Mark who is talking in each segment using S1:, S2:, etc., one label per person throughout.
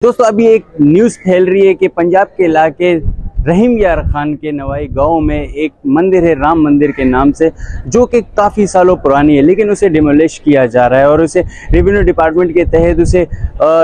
S1: दोस्तों अभी एक न्यूज़ फैल रही है कि पंजाब के इलाके रहीम यार खान के नवाई गांव में एक मंदिर है राम मंदिर के नाम से, जो कि काफ़ी सालों पुरानी है, लेकिन उसे डिमोलिश किया जा रहा है और उसे रेवेन्यू डिपार्टमेंट के तहत उसे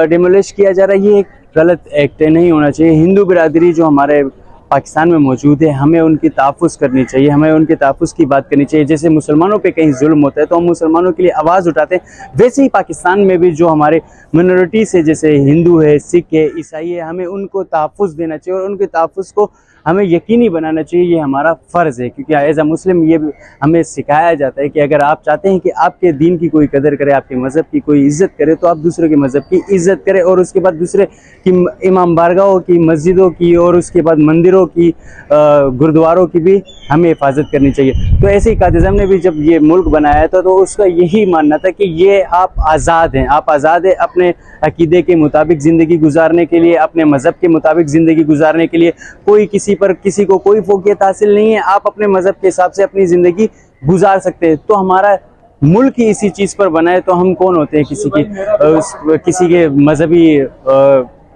S1: डिमोलिश किया जा रहा है। ये एक गलत एक्ट है, नहीं होना चाहिए। हिंदू बिरादरी जो हमारे पाकिस्तान में मौजूद है, हमें उनकी तहफ़्फ़ुज़ करनी चाहिए, हमें उनके तहफ़्फ़ुज़ की बात करनी चाहिए। जैसे मुसलमानों पे कहीं जुल्म होता है तो हम मुसलमानों के लिए आवाज़ उठाते हैं, वैसे ही पाकिस्तान में भी जो हमारे मिनोरिटीज़ है, जैसे हिंदू है, सिख है, ईसाई है, हमें उनको तहफ़्फ़ुज़ देना चाहिए और उनके तहफ़्फ़ुज़ को हमें यकीनी बनाना चाहिए। ये हमारा फ़र्ज़ है, क्योंकि एज़ अ मुस्लिम ये हमें सिखाया जाता है कि अगर आप चाहते हैं कि आपके दीन की कोई कदर करे, आपके मज़हब की कोई इज़्ज़त करे, तो आप दूसरे के मज़हब की इज़्ज़त करें और उसके बाद दूसरे की इमाम बारगाहों की, मस्जिदों की और उसके बाद मंदिरों की, गुरुद्वारों की भी हमें हिफाजत करनी चाहिए। तो ऐसे ही कायद आज़म ने भी जब ये मुल्क बनाया था तो उसका यही मानना था कि ये आप आज़ाद हैं, आप आज़ाद हैं अपने अकीदे के मुताबिक ज़िंदगी गुजारने के लिए, अपने मज़हब के मुताबिक ज़िंदगी गुजारने के लिए। कोई किसी को कोई फौकियत हासिल नहीं है, आप अपने मज़हब के हिसाब से अपनी ज़िंदगी गुजार सकते हैं। तो हमारा मुल्क ही इसी चीज़ पर बना है, तो हम कौन होते हैं किसी के मजहबी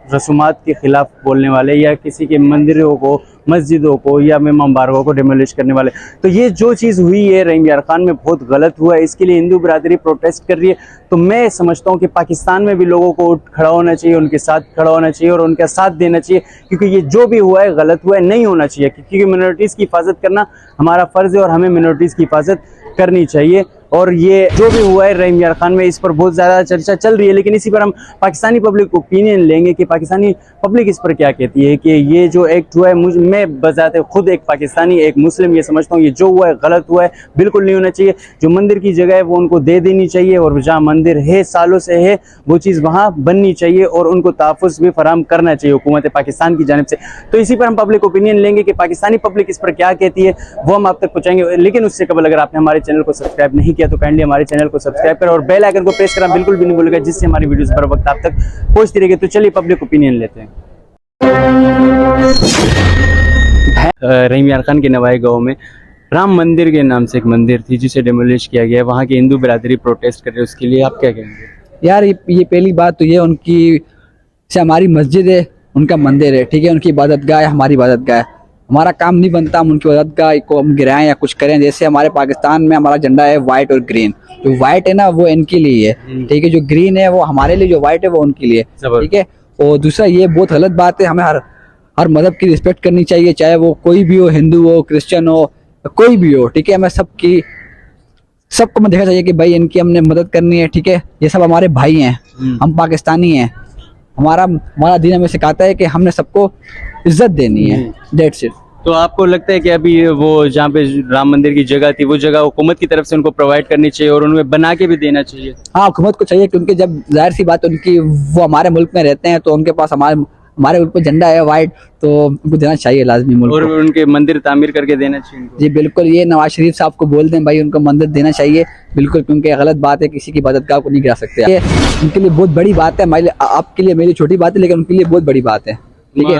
S1: रसूमात के ख़िलाफ़ बोलने वाले, या किसी के मंदिरों को, मस्जिदों को या इमाम बारगाहों को डिमोलिश करने वाले। तो ये जो चीज़ हुई है रहीम यार खान में बहुत गलत हुआ है, इसके लिए हिंदू बिरादरी प्रोटेस्ट कर रही है। तो मैं समझता हूँ कि पाकिस्तान में भी लोगों को उठ खड़ा होना चाहिए, उनके साथ खड़ा होना चाहिए और उनका साथ देना चाहिए, क्योंकि ये जो भी हुआ है गलत हुआ है, नहीं होना चाहिए। क्योंकि मिनोरिटीज़ की हिफाजत करना हमारा फ़र्ज़ है और हमें मिनोरिटीज़ की हिफाजत करनी चाहिए। और ये जो भी हुआ है रहीम यार खान में, इस पर बहुत ज़्यादा चर्चा चल रही है, लेकिन इसी पर हम पाकिस्तानी पब्लिक ओपिनियन लेंगे कि पाकिस्तानी पब्लिक इस पर क्या कहती है। कि ये जो एक्ट हुआ है, मैं बजाते खुद एक पाकिस्तानी, एक मुस्लिम, ये समझता हूँ ये जो हुआ है गलत हुआ है, बिल्कुल नहीं होना चाहिए। जो मंदिर की जगह है वो उनको दे देनी चाहिए और जहाँ मंदिर है, सालों से है, वो चीज़ वहाँ बननी चाहिए और उनको तहफ़्फ़ुज़ भी फराहम करना चाहिए हुकूमत पाकिस्तान की जानिब से। तो इसी पर हम पब्लिक ओपिनियन लेंगे कि पाकिस्तानी पब्लिक इस पर क्या कहती है, वो हम आप तक पहुँचाएंगे। लेकिन उससे कबल अगर आपने हमारे चैनल को सब्सक्राइब नहीं किया तो काइंडली हमारे चैनल को सब्सक्राइब करें और बेल आइकन को प्रेस करना बिल्कुल भी नहीं भूलिएगा, जिससे हमारी वीडियोस बर वक्त आप तक पहुंचती रहेगी। तो चलिए पब्लिक ओपिनियन लेते हैं। रहीम यार खान के नवाई गांव में राम मंदिर के नाम से एक मंदिर थी जिसे डिमोलिश किया गया, वहाँ की हिंदू बिरादरी प्रोटेस्ट कर रही है, उसके लिए आप क्या कहेंगे?
S2: यार ये पहली बात तो ये उनकी से हमारी मस्जिद है, उनका मंदिर है, ठीक है, उनकी इबादत गाह है, हमारी इबादत गाह है। हमारा काम नहीं बनता हम उनकी इबादत गाह को हम गिराएं या कुछ करें। जैसे हमारे पाकिस्तान में हमारा झंडा है वाइट और ग्रीन, जो वाइट है ना वो इनके लिए है, ठीक है, जो ग्रीन है वो हमारे लिए, जो वाइट है वो उनके लिए, ठीक है। और दूसरा ये बहुत गलत बात है, हमें हर मजहब की रिस्पेक्ट करनी चाहिए, चाहे वो कोई भी हो, हिंदू हो, क्रिश्चियन हो, कोई भी हो, ठीक है। हमें सबको देखना चाहिए कि भाई इनकी हमने मदद करनी है, ठीक है। ये सब हमारे भाई हैं, हम पाकिस्तानी हैं, हमारा दीन हमें सिखाता है कि हमने सबको इज्जत देनी है, दैट्स इट।
S1: तो आपको लगता है कि अभी वो जहाँ पे राम मंदिर की जगह थी, वो जगह हुकूमत की तरफ से उनको प्रोवाइड करनी चाहिए और उनमें बना के भी देना चाहिए?
S2: हाँ, हुकूमत को चाहिए, क्योंकि जब जाहिर सी बात उनकी वो हमारे मुल्क में रहते हैं तो उनके पास हमारे मुल्क में झंडा है वाइट, तो उनको देना चाहिए लाजमी मुल्क
S1: और उनके मंदिर तामीर करके देना चाहिए उनको।
S2: जी बिल्कुल, ये नवाज शरीफ साहब को बोल दें भाई उनको मंदिर देना चाहिए, बिल्कुल, क्योंकि गलत बात है, किसी की इबादतगाह को नहीं गिरा सकते। ये उनके लिए बहुत बड़ी बात है, आपके लिए मेरी छोटी बात है, लेकिन उनके लिए बहुत बड़ी बात है, ठीक है।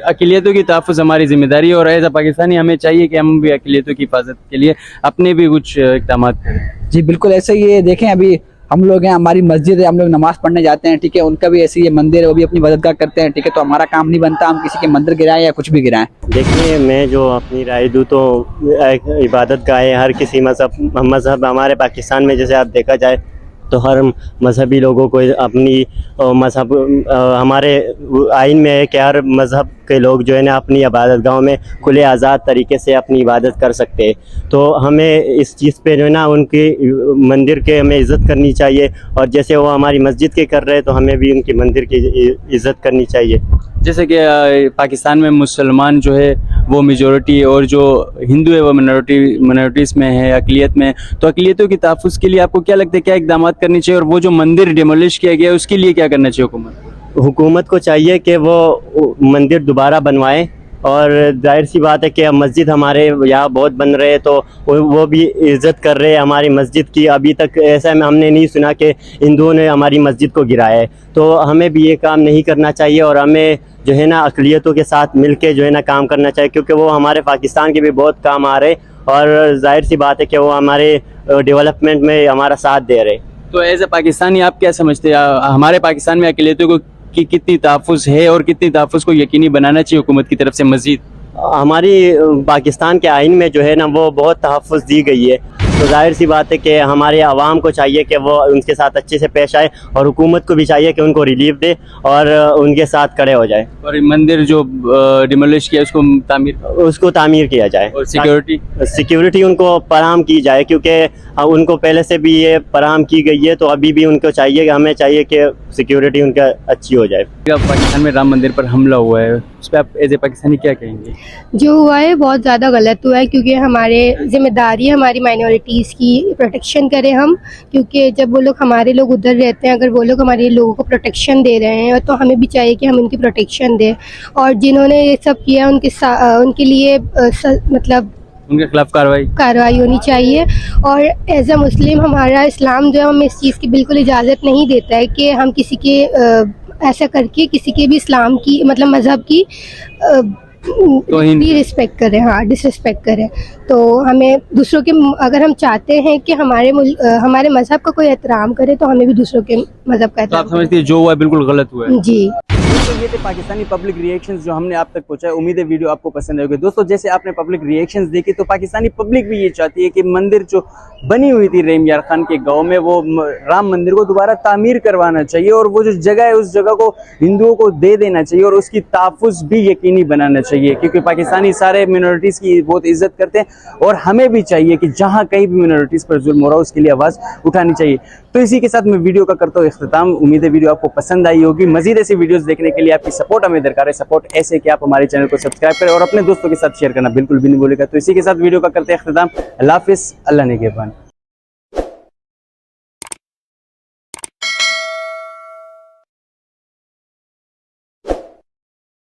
S1: अक़लियतों की तहफ़्फ़ुज़ हमारी जिम्मेदारी है और एज़ अ पाकिस्तानी हमें चाहिए कि हम भी अक़लियतों की हिफाजत के लिए अपने भी कुछ इक़दाम करें।
S2: जी बिल्कुल, ऐसे ही है। देखें अभी हम लोग हैं, हमारी मस्जिद है, हम लोग नमाज पढ़ने जाते हैं, ठीक है, उनका भी ऐसे ही मंदिर है, वो भी अपनी इबादतगाह करते हैं, ठीक है। तो हमारा काम नहीं बनता हम किसी के मंदिर गिराएं या कुछ भी गिराएं।
S3: देखिए, मैं जो अपनी राय दूँ तो इबादत गाहें हर किसी मज़हब हमारे पाकिस्तान में जैसे आप देखा जाए तो हर मजहबी लोगों को अपनी मज़हब हमारे आइन में है कि हर मज़हब के लोग जो है ना अपनी इबादत गाहों में खुले आज़ाद तरीके से अपनी इबादत कर सकते हैं। तो हमें इस चीज़ पे जो है ना उनके मंदिर के हमें इज़्ज़त करनी चाहिए, और जैसे वो हमारी मस्जिद के कर रहे हैं तो हमें भी उनकी मंदिर की इज़्ज़त करनी चाहिए।
S1: जैसे कि पाकिस्तान में मुसलमान जो है वो मेजॉरिटी है और जो हिंदू है वो मिनोरिटीज़ में है, अक़लियत में। तो अक़लियतों की तहफ़्फ़ुज़ के लिए आपको क्या लगता है, क्या इक़दाम करनी चाहिए, और वो जो मंदिर डिमोलिश किया गया है उसके लिए क्या करना चाहिए
S3: हुकूमत को चाहिए कि वो मंदिर दोबारा बनवाएं, और जाहिर सी बात है कि अब मस्जिद हमारे यहाँ बहुत बन रहे हैं तो वो भी इज़्ज़त कर रहे हैं हमारी मस्जिद की। अभी तक ऐसा हमने नहीं सुना कि हिंदुओं ने हमारी मस्जिद को गिराया है। तो हमें भी ये काम नहीं करना चाहिए और हमें जो है ना अक़लियतों के साथ मिल के जो है ना काम करना चाहिए, क्योंकि वो हमारे पाकिस्तान के भी बहुत काम आ रहे और जाहिर सी बात है कि वो हमारे डेवलपमेंट में हमारा साथ दे रहे।
S1: तो एज ए पाकिस्तानी आप क्या समझते हैं, हमारे पाकिस्तान में अक़लियतों को की कितनी तहफ़्फ़ुज़ है और कितनी तहफ़्फ़ुज़ को यकीनी बनाना चाहिए हुकूमत की तरफ से मज़ीद?
S3: हमारी पाकिस्तान के आइन में जो है ना वो बहुत तहफ़्फ़ुज़ दी गई है, तो जाहिर सी बात है कि हमारे आवाम को चाहिए कि वो उनके साथ अच्छे से पेश आए और हुकूमत को भी चाहिए कि उनको रिलीफ दे और उनके साथ खड़े हो जाए
S1: और ये मंदिर जो डिमोलिश किया उसको तामीर
S3: किया जाए
S1: और
S3: सिक्योरिटी उनको फराहम की जाए, क्योंकि उनको पहले से भी ये फराहम की गई है, तो अभी भी उनको चाहिए कि हमें चाहिए कि सिक्योरिटी उनका अच्छी हो जाए।
S1: पाकिस्तान में राम मंदिर पर हमला हुआ है, उस पर आप एज ए पाकिस्तानी क्या कहेंगे?
S4: जो हुआ है बहुत ज़्यादा गलत हुआ है, क्योंकि हमारे जिम्मेदारी है हमारी माइनॉरिटीज़ की प्रोटेक्शन करें हम, क्योंकि जब वो लोग हमारे लोग उधर रहते हैं, अगर वो लोग हमारे लोगों को प्रोटेक्शन दे रहे हैं तो हमें भी चाहिए कि हम उनकी प्रोटेक्शन दें। और जिन्होंने ये सब किया उनके लिए मतलब
S1: उनके खिलाफ
S4: कार्रवाई होनी चाहिए। और एज अ मुस्लिम हमारा इस्लाम जो है हमें इस चीज़ की बिल्कुल इजाज़त नहीं देता है कि हम किसी के ऐसा करके किसी के भी इस्लाम की मतलब मज़हब की भी रिस्पेक्ट करें, हाँ डिसरिस्पेक्ट करें। तो हमें दूसरों के अगर हम चाहते हैं कि हमारे मज़हब का कोई एहतराम करे तो हमें भी दूसरों के मज़हब का
S1: तो आप समझती है जो हुआ है बिल्कुल गलत हुआ है?
S4: जी।
S1: तो ये थे पाकिस्तानी पब्लिक रिएक्शंस जो हमने आप तक पहुंचाए। उम्मीद है वीडियो आपको पसंद आएगी। दोस्तों जैसे आपने पब्लिक रिएक्शंस देखी तो पाकिस्तानी पब्लिक भी ये चाहती है कि मंदिर जो बनी हुई थी रहीम यार खान के गांव में वो राम मंदिर को दोबारा तामीर करवाना चाहिए और वो जो जगह है उस जगह को हिंदुओं को दे देना चाहिए और उसकी तहफ़्फ़ुज़ भी यकीनी बनाना चाहिए, क्योंकि पाकिस्तानी सारे मिनॉरिटीज़ की बहुत इज्जत करते हैं और हमें भी चाहिए कि जहाँ कहीं भी मिनॉरिटीज़ पर जुल्म हो रहा हो उसके लिए आवाज़ उठानी चाहिए। तो इसी के साथ मैं वीडियो का करता हूँ इख्तिताम। उम्मीद है वीडियो आपको पसंद आई होगी। मजीद ऐसी वीडियोस देखने के लिए आपकी सपोर्ट हमें दरकार है। सपोर्ट ऐसे कि आप हमारे चैनल को सब्सक्राइब करें और अपने दोस्तों के साथ शेयर करना बिल्कुल भी नहीं भूलेगा। तो इसी के साथ वीडियो का करते हैं इख्तिताम। अल्लाह हाफिज़, अल्लाह निगहबान।